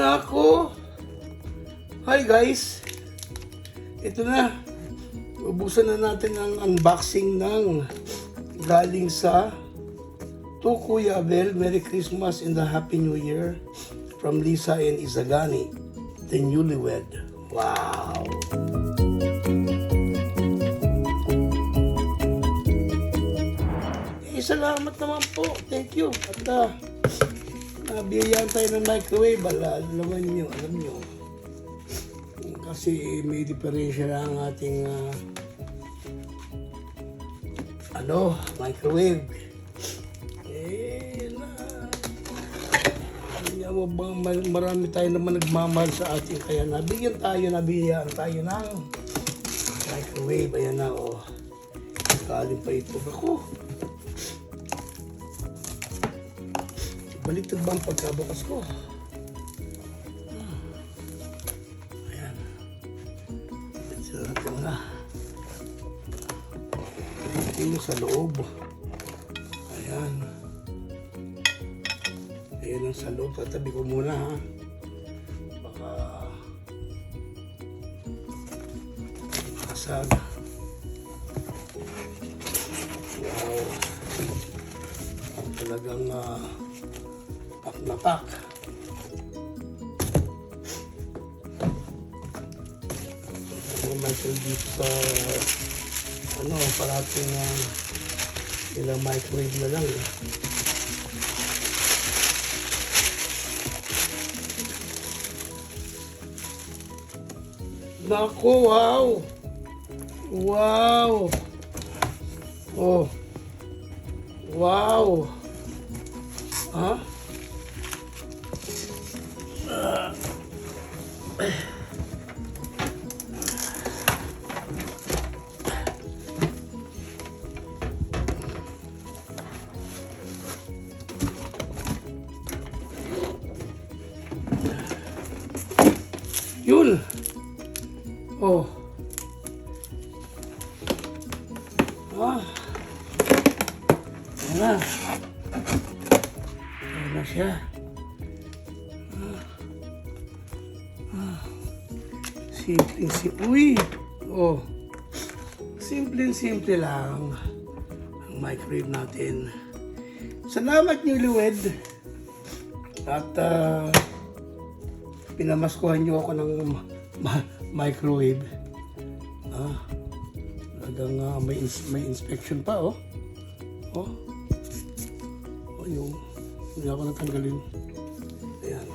Nako! Hi guys! Ito na. Ubusan na natin ang unboxing ng galing sa To Kuya Abel. Merry Christmas and a Happy New Year from Lisa and Izagani, the newlywed. Wow! Salamat naman po. Thank you. At nabiyayaan tayo ng microwave. Alam nyo. Kasi may diferensya na ang ating microwave. Mo bang marami tayo naman nagmamahal sa ating, kaya nabiyayaan tayo ng microwave. Ayan na, oh. Kalim pa ito. Ako. Baliktad ba ang pagkabukas ko? Ayan. Ito natin na. Ito yung sa loob. Ayan. Ayan ang sa loob. Tatabi ko muna, ha. Baka makasag. Wow. Talagang napak. Michael dito sa parating ilang microwave na lang. Naku, wow! Wow! Oh! Wow! Ha? Yun. Oh. Ayan na. Ayan na siya. Uy! Oh. Simple lang ang microwave natin. Salamat, newlywed. At pinamaskuhan niyo ako ng microwave. Talagang may inspection pa, oh. Oh. Oh, yung hindi ako natanggalin. Ayan.